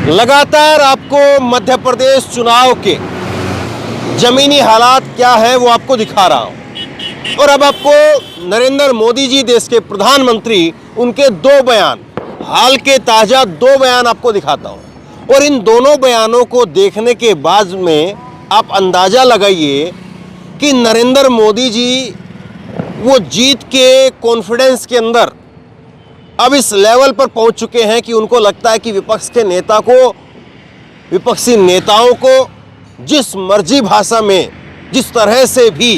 लगातार आपको मध्य प्रदेश चुनाव के जमीनी हालात क्या है वो आपको दिखा रहा हूं। और अब आपको नरेंद्र मोदी जी, देश के प्रधानमंत्री, उनके दो बयान, हाल के ताज़ा दो बयान आपको दिखाता हूं। और इन दोनों बयानों को देखने के बाद में आप अंदाज़ा लगाइए कि नरेंद्र मोदी जी वो जीत के कॉन्फिडेंस के अंदर अब इस लेवल पर पहुंच चुके हैं कि उनको लगता है कि विपक्ष के नेता को, विपक्षी नेताओं को जिस मर्जी भाषा में, जिस तरह से भी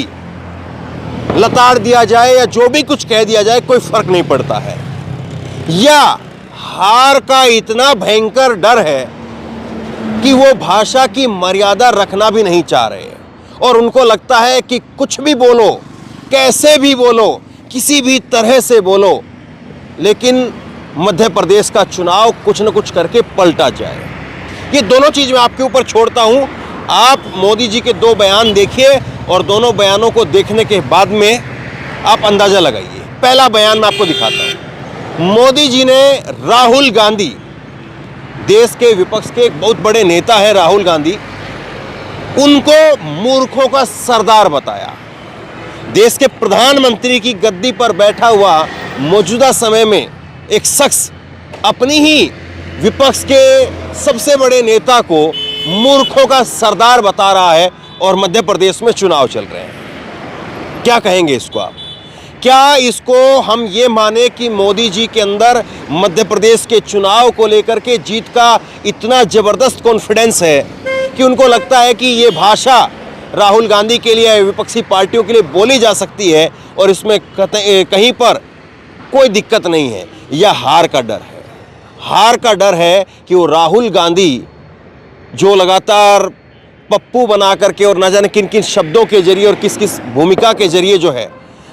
लताड़ दिया जाए या जो भी कुछ कह दिया जाए, कोई फर्क नहीं पड़ता है। या हार का इतना भयंकर डर है कि वो भाषा की मर्यादा रखना भी नहीं चाह रहे और उनको लगता है कि कुछ भी बोलो, कैसे भी बोलो, किसी भी तरह से बोलो, लेकिन मध्य प्रदेश का चुनाव कुछ न कुछ करके पलटा जाए। ये दोनों चीज़ मैं आपके ऊपर छोड़ता हूं। आप मोदी जी के दो बयान देखिए और दोनों बयानों को देखने के बाद में आप अंदाज़ा लगाइए। पहला बयान मैं आपको दिखाता हूं। मोदी जी ने राहुल गांधी, देश के विपक्ष के एक बहुत बड़े नेता है राहुल गांधी, उनको मूर्खों का सरदार बताया। देश के प्रधानमंत्री की गद्दी पर बैठा हुआ मौजूदा समय में एक शख्स अपनी ही विपक्ष के सबसे बड़े नेता को मूर्खों का सरदार बता रहा है और मध्य प्रदेश में चुनाव चल रहे हैं। क्या कहेंगे इसको आप? क्या इसको हम ये माने कि मोदी जी के अंदर मध्य प्रदेश के चुनाव को लेकर के जीत का इतना ज़बरदस्त कॉन्फिडेंस है कि उनको लगता है कि ये भाषा राहुल गांधी के लिए, विपक्षी पार्टियों के लिए बोली जा सकती है और इसमें कहीं पर कोई दिक्कत नहीं है? यह हार का डर है। हार का डर है कि वो राहुल गांधी जो लगातार पप्पू बना करके और न जाने किन किन शब्दों के जरिए और किस किस भूमिका के जरिए जो है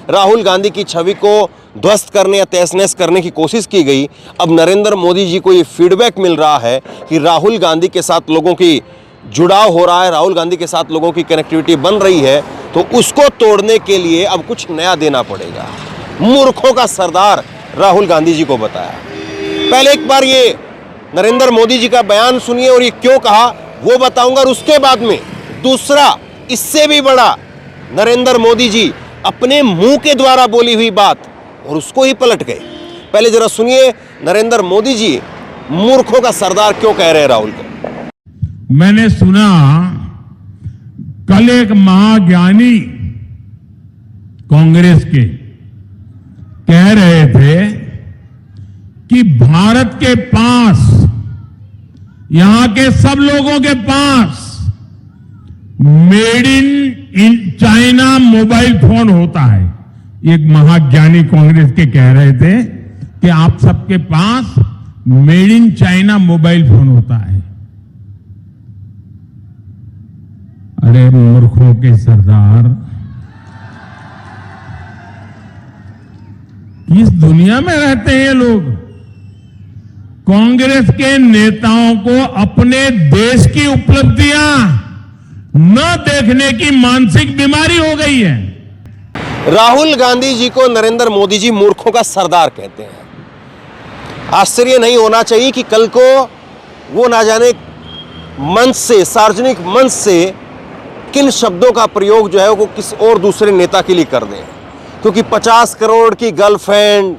राहुल गांधी की छवि को ध्वस्त करने या तहस-नहस करने की कोशिश की गई। अब नरेंद्र मोदी जी को ये फीडबैक मिल रहा है कि राहुल गांधी के साथ लोगों की जुड़ाव हो रहा है, राहुल गांधी के साथ लोगों की कनेक्टिविटी बन रही है, तो उसको तोड़ने के लिए अब कुछ नया देना पड़ेगा। मूर्खों का सरदार राहुल गांधी जी को बताया। पहले एक बार ये नरेंद्र मोदी जी का बयान सुनिए और ये क्यों कहा वो बताऊंगा, और उसके बाद में दूसरा इससे भी बड़ा नरेंद्र मोदी जी अपने मुंह के द्वारा बोली हुई बात और उसको ही पलट गए। पहले जरा सुनिए नरेंद्र मोदी जी मूर्खों का सरदार क्यों कह रहे हैं राहुल को। मैंने सुना कल एक महाज्ञानी कांग्रेस के कह रहे थे कि भारत के पास, यहां के सब लोगों के पास made in China mobile phone होता है। एक महाज्ञानी कांग्रेस के कह रहे थे कि आप सबके पास made in China mobile phone होता है। अरे मूर्खों के सरदार, किस दुनिया में रहते हैं ये लोग? कांग्रेस के नेताओं को अपने देश की उपलब्धियां न देखने की मानसिक बीमारी हो गई है। राहुल गांधी जी को नरेंद्र मोदी जी मूर्खों का सरदार कहते हैं। आश्चर्य नहीं होना चाहिए कि कल को वो ना जाने मंच से, सार्वजनिक मंच से किन शब्दों का प्रयोग जो है वो किस और दूसरे नेता के लिए कर दें, क्योंकि 50 करोड़ की गर्लफ्रेंड,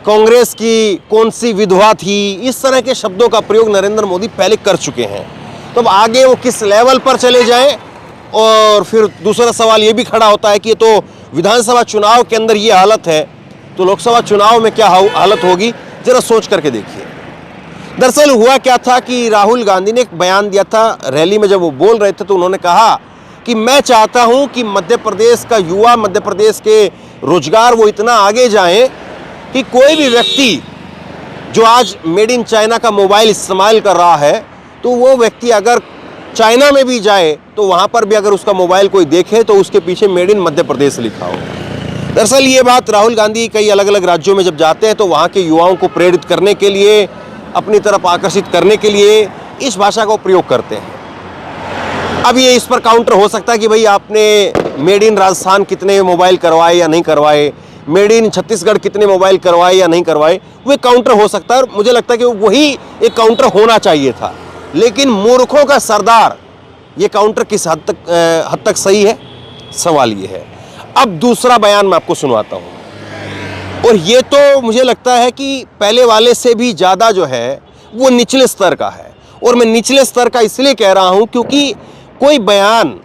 कांग्रेस की कौन सी विधवा थी, इस तरह के शब्दों का प्रयोग नरेंद्र मोदी पहले कर चुके हैं। तो अब आगे वो किस लेवल पर चले जाएं। और फिर दूसरा सवाल ये भी खड़ा होता है कि ये तो विधानसभा चुनाव के अंदर ये हालत है, तो लोकसभा चुनाव में क्या हालत होगी, जरा सोच करके देखिए। दरअसल हुआ क्या था कि राहुल गांधी ने एक बयान दिया था रैली में। जब वो बोल रहे थे तो उन्होंने कहा कि मैं चाहता हूं कि मध्य प्रदेश का युवा, मध्य प्रदेश के रोजगार वो इतना आगे जाएं कि कोई भी व्यक्ति जो आज मेड इन चाइना का मोबाइल इस्तेमाल कर रहा है, तो वो व्यक्ति अगर चाइना में भी जाए तो वहाँ पर भी अगर उसका मोबाइल कोई देखे तो उसके पीछे मेड इन मध्य प्रदेश लिखा हो। दरअसल ये बात राहुल गांधी कई अलग अलग राज्यों में जब जाते हैं तो वहाँ के युवाओं को प्रेरित करने के लिए, अपनी तरफ आकर्षित करने के लिए इस भाषा का प्रयोग करते हैं। अब ये इस पर काउंटर हो सकता है कि भाई आपने मेड इन राजस्थान कितने मोबाइल करवाए या नहीं करवाए, मेड इन छत्तीसगढ़ कितने मोबाइल करवाए या नहीं करवाए, वो काउंटर हो सकता है और मुझे लगता है कि वही एक काउंटर होना चाहिए था। लेकिन मूर्खों का सरदार ये काउंटर किस हद तक सही है, सवाल ये है। अब दूसरा बयान मैं आपको सुनवाता हूँ, और ये तो मुझे लगता है कि पहले वाले से भी ज़्यादा जो है वो निचले स्तर का है। और मैं निचले स्तर का इसलिए कह रहा हूँ क्योंकि कोई बयान,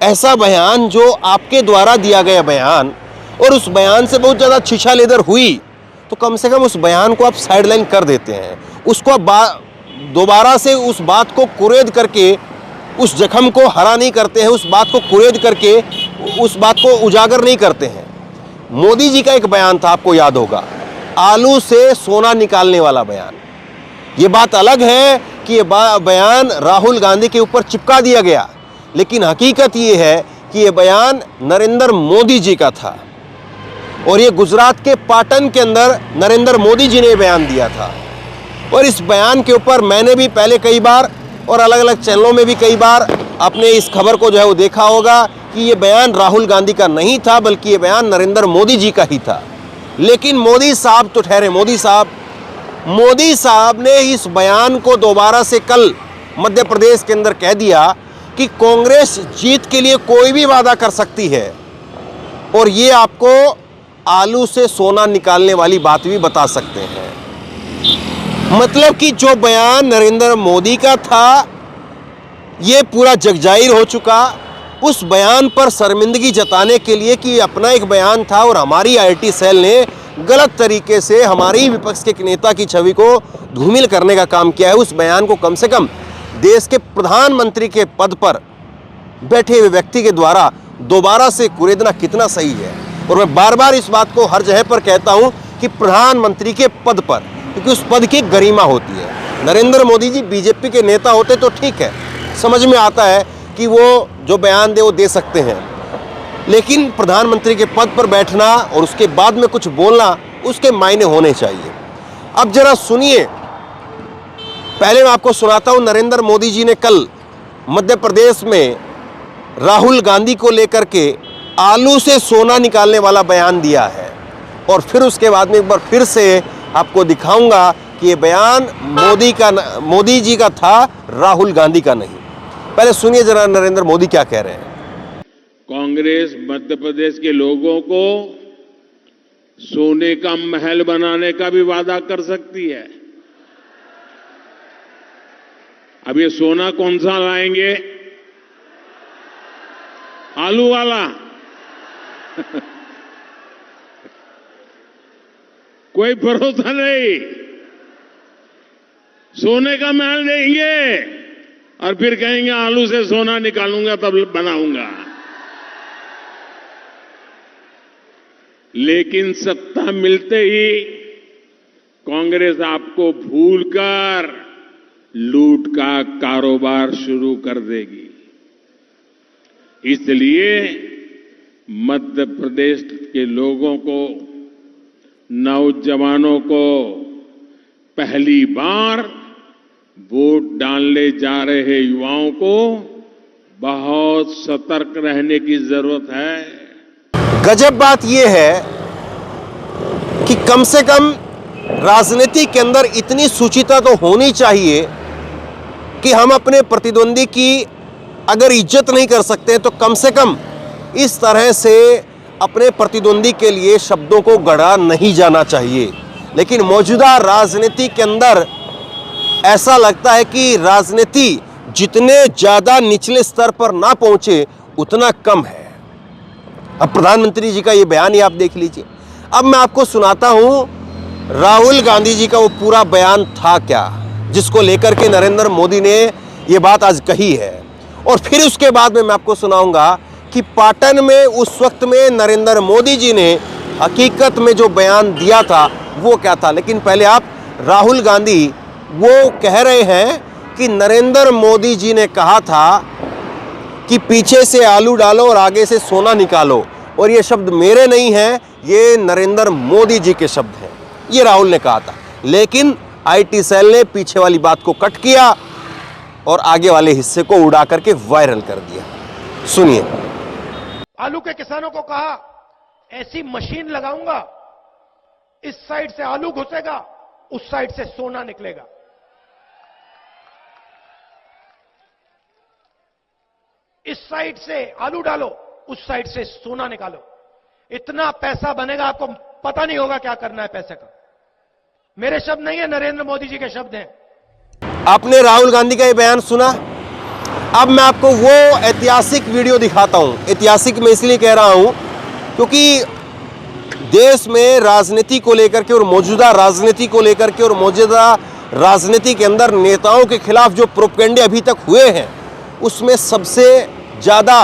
ऐसा बयान जो आपके द्वारा दिया गया बयान, और उस बयान से बहुत ज़्यादा छीछा-लेदर हुई, तो कम से कम उस बयान को आप साइडलाइन कर देते हैं, उसको आप दोबारा से उस बात को कुरेद करके उस जख्म को हरा नहीं करते हैं, उस बात को कुरेद करके उस बात को उजागर नहीं करते हैं। मोदी जी का एक बयान था, आपको याद होगा, आलू से सोना निकालने वाला बयान। ये बात अलग है कि ये बयान राहुल गांधी के ऊपर चिपका दिया गया, लेकिन हकीकत ये है कि ये बयान नरेंद्र मोदी जी का था, और ये गुजरात के पाटन के अंदर नरेंद्र मोदी जी ने बयान दिया था। और इस बयान के ऊपर मैंने भी पहले कई बार और अलग अलग चैनलों में भी कई बार आपने इस खबर को जो है वो देखा होगा कि ये बयान राहुल गांधी का नहीं था, बल्कि ये बयान नरेंद्र मोदी जी का ही था। लेकिन मोदी साहब तो ठहरे, मोदी साहब ने इस बयान को दोबारा से कल मध्य प्रदेश के अंदर कह दिया कि कांग्रेस जीत के लिए कोई भी वादा कर सकती है, और ये आपको आलू से सोना निकालने वाली बात भी बता सकते हैं। मतलब कि जो बयान नरेंद्र मोदी का था, ये पूरा जगजाहिर हो चुका। उस बयान पर शर्मिंदगी जताने के लिए कि अपना एक बयान था और हमारी आईटी सेल ने गलत तरीके से हमारी विपक्ष के नेता की छवि को धूमिल करने का काम किया है, उस बयान को कम से कम देश के प्रधानमंत्री के पद पर बैठे हुए व्यक्ति के द्वारा दोबारा से कुरेदना कितना सही है। और मैं बार बार इस बात को हर जगह पर कहता हूं कि प्रधानमंत्री के पद पर, क्योंकि उस पद की गरिमा होती है। नरेंद्र मोदी जी बीजेपी के नेता होते तो ठीक है, समझ में आता है कि वो जो बयान दे वो दे सकते हैं, लेकिन प्रधानमंत्री के पद पर बैठना और उसके बाद में कुछ बोलना, उसके मायने होने चाहिए। अब जरा सुनिए, पहले मैं आपको सुनाता हूं, नरेंद्र मोदी जी ने कल मध्य प्रदेश में राहुल गांधी को लेकर के आलू से सोना निकालने वाला बयान दिया है, और फिर उसके बाद में एक बार फिर से आपको दिखाऊंगा कि ये बयान मोदी जी का था, राहुल गांधी का नहीं। पहले सुनिए जरा नरेंद्र मोदी क्या कह रहे हैं। कांग्रेस मध्य प्रदेश के लोगों को सोने का महल बनाने का भी वादा कर सकती है। अब ये सोना कौन सा लाएंगे? आलू वाला? कोई भरोसा नहीं। सोने का महल देंगे और फिर कहेंगे आलू से सोना निकालूंगा तब बनाऊंगा। लेकिन सत्ता मिलते ही कांग्रेस आपको भूलकर लूट का कारोबार शुरू कर देगी। इसलिए मध्य प्रदेश के लोगों को, नौजवानों को पहली बार वोट डालने जा रहे युवाओं को बहुत सतर्क रहने की जरूरत है। गजब बात यह है कि कम से कम राजनीति के अंदर इतनी सुचिता तो होनी चाहिए कि हम अपने प्रतिद्वंदी की अगर इज्जत नहीं कर सकते तो कम से कम इस तरह से अपने प्रतिद्वंदी के लिए शब्दों को गढ़ा नहीं जाना चाहिए। लेकिन मौजूदा राजनीति के अंदर ऐसा लगता है कि राजनीति जितने ज़्यादा निचले स्तर पर ना पहुंचे उतना कम है। अब प्रधानमंत्री जी का ये बयान ही आप देख लीजिए। अब मैं आपको सुनाता हूं राहुल गांधी जी का वो पूरा बयान था क्या, जिसको लेकर के नरेंद्र मोदी ने ये बात आज कही है। और फिर उसके बाद में मैं आपको सुनाऊंगा कि पाटन में उस वक्त में नरेंद्र मोदी जी ने हकीकत में जो बयान दिया था वो क्या था। लेकिन पहले आप राहुल गांधी वो कह रहे हैं कि नरेंद्र मोदी जी ने कहा था कि पीछे से आलू डालो और आगे से सोना निकालो, और ये शब्द मेरे नहीं हैं, ये नरेंद्र मोदी जी के शब्द हैं, ये राहुल ने कहा था। लेकिन आईटी सेल ने पीछे वाली बात को कट किया और आगे वाले हिस्से को उड़ा करके वायरल कर दिया। सुनिए। आलू के किसानों को कहा ऐसी मशीन लगाऊंगा, इस साइड से आलू घुसेगा, उस साइड से सोना निकलेगा। इस साइड से आलू डालो, उस साइड से सोना निकालो। इतना पैसा बनेगा, आपको पता नहीं होगा क्या करना है पैसे का। मेरे शब्द नहीं है, नरेंद्र मोदी जी के शब्द हैं। आपने राहुल गांधी का ये बयान सुना। अब मैं आपको वो ऐतिहासिक वीडियो दिखाता हूं। ऐतिहासिक मैं इसलिए कह रहा हूं क्योंकि देश में राजनीति को लेकर के और मौजूदा राजनीति को लेकर के और मौजूदा राजनीति के अंदर नेताओं के खिलाफ जो प्रोपेगेंडे अभी तक हुए हैं, उसमें सबसे ज़्यादा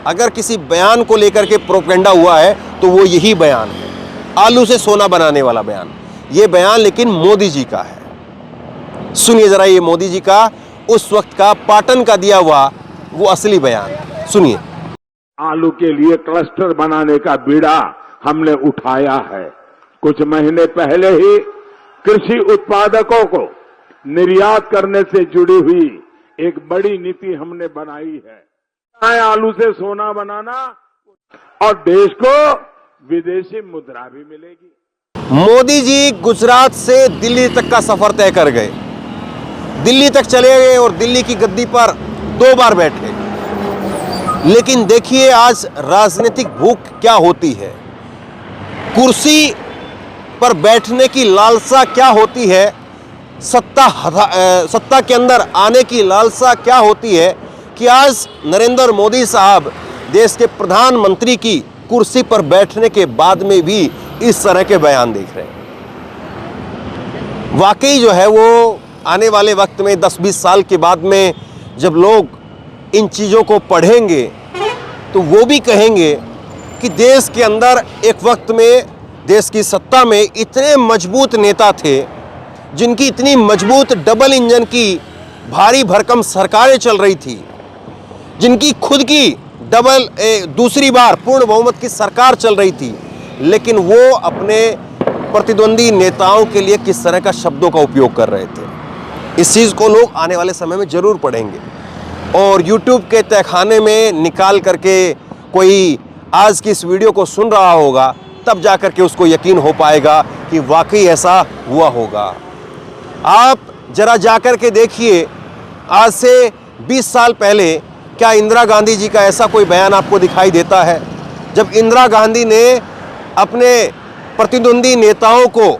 अगर किसी बयान को लेकर के प्रोपेगेंडा हुआ है तो वो यही बयान है, आलू से सोना बनाने वाला बयान। ये बयान लेकिन मोदी जी का है। सुनिए जरा ये मोदी जी का उस वक्त का पाटन का दिया हुआ वो असली बयान सुनिए। आलू के लिए क्लस्टर बनाने का बीड़ा हमने उठाया है। कुछ महीने पहले ही कृषि उत्पादकों को निर्यात करने से जुड़ी हुई एक बड़ी नीति हमने बनाई है। आलू से सोना बनाना और देश को विदेशी मुद्रा भी मिलेगी। मोदी जी गुजरात से दिल्ली तक का सफर तय कर गए। दिल्ली तक चले गए और दिल्ली की गद्दी पर 2 बार बैठे। लेकिन देखिए आज राजनीतिक भूख क्या होती है, कुर्सी पर बैठने की लालसा क्या होती है, सत्ता के अंदर आने की लालसा क्या होती है कि आज नरेंद्र मोदी साहब देश के प्रधानमंत्री की कुर्सी पर बैठने के बाद में भी इस तरह के बयान देख रहे हैं। वाकई जो है वो आने वाले वक्त में 10-20 साल के बाद में जब लोग इन चीज़ों को पढ़ेंगे तो वो भी कहेंगे कि देश के अंदर एक वक्त में देश की सत्ता में इतने मजबूत नेता थे, जिनकी इतनी मजबूत डबल इंजन की भारी भरकम सरकारें चल रही थी, जिनकी खुद की दूसरी बार पूर्ण बहुमत की सरकार चल रही थी, लेकिन वो अपने प्रतिद्वंदी नेताओं के लिए किस तरह का शब्दों का उपयोग कर रहे थे। इस चीज़ को लोग आने वाले समय में ज़रूर पढ़ेंगे और YouTube के तहखाने में निकाल करके कोई आज की इस वीडियो को सुन रहा होगा, तब जा कर के उसको यकीन हो पाएगा कि वाकई ऐसा हुआ होगा। आप जरा जा कर के देखिए, आज से 20 साल पहले क्या इंदिरा गांधी जी का ऐसा कोई बयान आपको दिखाई देता है, जब इंदिरा गांधी ने अपने प्रतिद्वंदी नेताओं को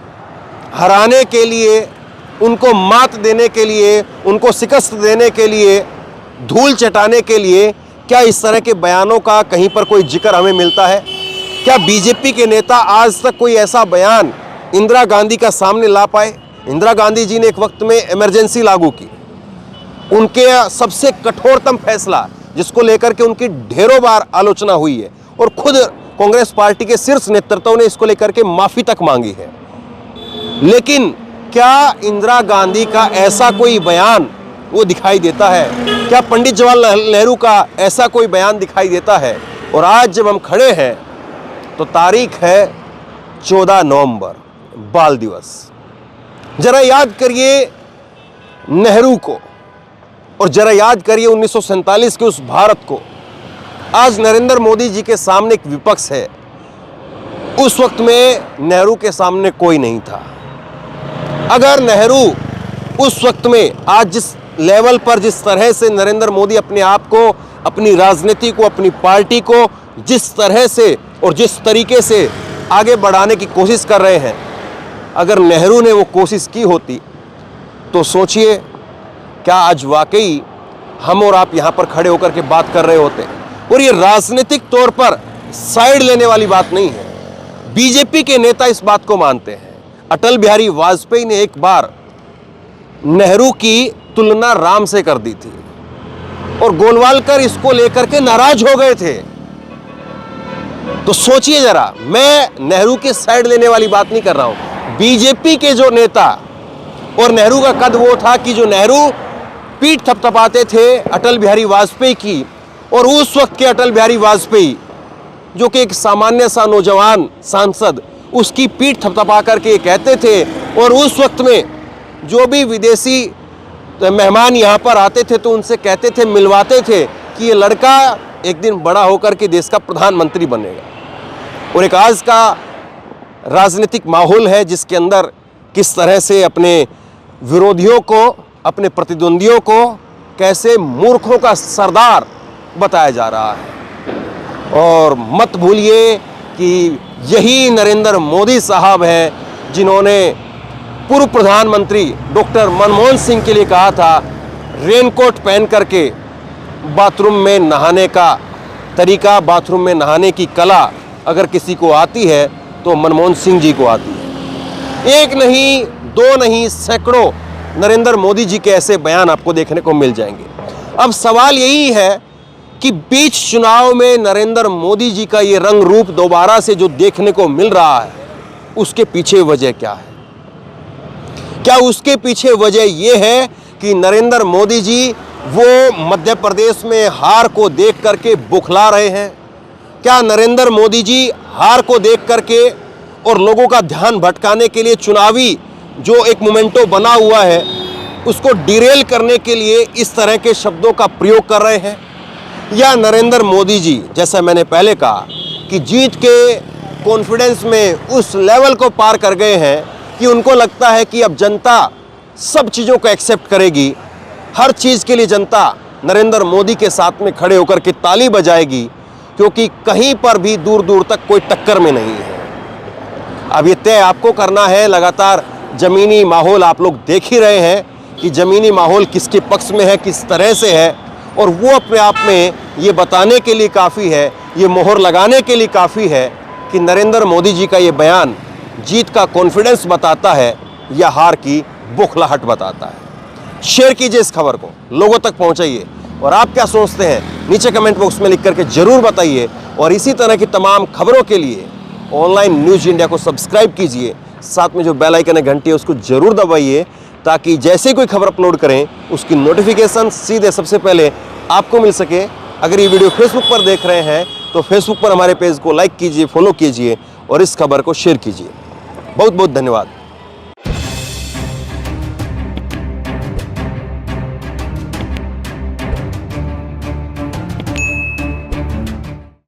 हराने के लिए, उनको मात देने के लिए, उनको शिकस्त देने के लिए, धूल चटाने के लिए, क्या इस तरह के बयानों का कहीं पर कोई जिक्र हमें मिलता है? क्या बीजेपी के नेता आज तक कोई ऐसा बयान इंदिरा गांधी का सामने ला पाए? इंदिरा गांधी जी ने एक वक्त में इमरजेंसी लागू की, उनके सबसे कठोरतम फैसला जिसको लेकर के उनकी ढेरों बार आलोचना हुई है और खुद कांग्रेस पार्टी के शीर्ष नेतृत्व ने इसको लेकर के माफी तक मांगी है। लेकिन क्या इंदिरा गांधी का ऐसा कोई बयान वो दिखाई देता है? क्या पंडित जवाहरलाल नेहरू का ऐसा कोई बयान दिखाई देता है? और आज जब हम खड़े हैं तो तारीख है 14 नवंबर, बाल दिवस। जरा याद करिए नेहरू को और जरा याद करिए 1947 के उस भारत को। आज नरेंद्र मोदी जी के सामने एक विपक्ष है, उस वक्त में नेहरू के सामने कोई नहीं था। अगर नेहरू उस वक्त में आज जिस लेवल पर, जिस तरह से नरेंद्र मोदी अपने आप को, अपनी राजनीति को, अपनी पार्टी को जिस तरह से और जिस तरीके से आगे बढ़ाने की कोशिश कर रहे हैं, अगर नेहरू ने वो कोशिश की होती तो सोचिए क्या आज वाकई हम और आप यहाँ पर खड़े होकर के बात कर रहे होते। और ये राजनीतिक तौर पर साइड लेने वाली बात नहीं है। बीजेपी के नेता इस बात को मानते हैं। अटल बिहारी वाजपेयी ने एक बार नेहरू की तुलना राम से कर दी थी और गोलवालकर इसको लेकर के नाराज हो गए थे। तो सोचिए जरा, मैं नेहरू के साइड लेने वाली बात नहीं कर रहा हूं। बीजेपी के जो नेता, और नेहरू का कद वो था कि जो नेहरू पीठ थपथपाते थे अटल बिहारी वाजपेयी की, और उस वक्त के अटल बिहारी वाजपेयी जो कि एक सामान्य सा नौजवान सांसद, उसकी पीठ थपथपा करके कहते थे, और उस वक्त में जो भी विदेशी मेहमान यहाँ पर आते थे तो उनसे कहते थे, मिलवाते थे कि ये लड़का एक दिन बड़ा होकर के देश का प्रधानमंत्री बनेगा। और एक आज का राजनीतिक माहौल है जिसके अंदर किस तरह से अपने विरोधियों को, अपने प्रतिद्वंदियों को कैसे मूर्खों का सरदार बताया जा रहा है। और मत भूलिए कि यही नरेंद्र मोदी साहब हैं जिन्होंने पूर्व प्रधानमंत्री डॉक्टर मनमोहन सिंह के लिए कहा था रेनकोट पहन करके बाथरूम में नहाने का तरीका, बाथरूम में नहाने की कला अगर किसी को आती है तो मनमोहन सिंह जी को आती है। एक नहीं, दो नहीं, सैकड़ों नरेंद्र मोदी जी के ऐसे बयान आपको देखने को मिल जाएंगे। अब सवाल यही है कि बीच चुनाव में नरेंद्र मोदी जी का ये रंग रूप दोबारा से जो देखने को मिल रहा है, उसके पीछे वजह क्या है? क्या उसके पीछे वजह यह है कि नरेंद्र मोदी जी वो मध्य प्रदेश में हार को देख करके बुखला रहे हैं? क्या नरेंद्र मोदी जी हार को देख करके और लोगों का ध्यान भटकाने के लिए चुनावी जो एक मोमेंटो बना हुआ है उसको डिरेल करने के लिए इस तरह के शब्दों का प्रयोग कर रहे हैं? या नरेंद्र मोदी जी, जैसा मैंने पहले कहा, कि जीत के कॉन्फिडेंस में उस लेवल को पार कर गए हैं कि उनको लगता है कि अब जनता सब चीज़ों को एक्सेप्ट करेगी, हर चीज़ के लिए जनता नरेंद्र मोदी के साथ में खड़े होकर के ताली बजाएगी, क्योंकि कहीं पर भी दूर दूर तक कोई टक्कर में नहीं है। अब ये तय आपको करना है। लगातार ज़मीनी माहौल आप लोग देख ही रहे हैं कि ज़मीनी माहौल किसके पक्ष में है, किस तरह से है, और वो अपने आप में ये बताने के लिए काफ़ी है, ये मोहर लगाने के लिए काफ़ी है कि नरेंद्र मोदी जी का ये बयान जीत का कॉन्फिडेंस बताता है या हार की बौखलाहट बताता है। शेयर कीजिए इस खबर को, लोगों तक पहुंचाइए, और आप क्या सोचते हैं नीचे कमेंट बॉक्स में लिख करके ज़रूर बताइए। और इसी तरह की तमाम खबरों के लिए ऑनलाइन न्यूज़ इंडिया को सब्सक्राइब कीजिए, साथ में जो बेल आइकन है घंटी है उसको ज़रूर दबाइए, ताकि जैसे कोई खबर अपलोड करें उसकी नोटिफिकेशन सीधे सबसे पहले आपको मिल सके। अगर ये वीडियो फेसबुक पर देख रहे हैं तो फेसबुक पर हमारे पेज को लाइक कीजिए, फॉलो कीजिए और इस खबर को शेयर कीजिए। बहुत बहुत धन्यवाद।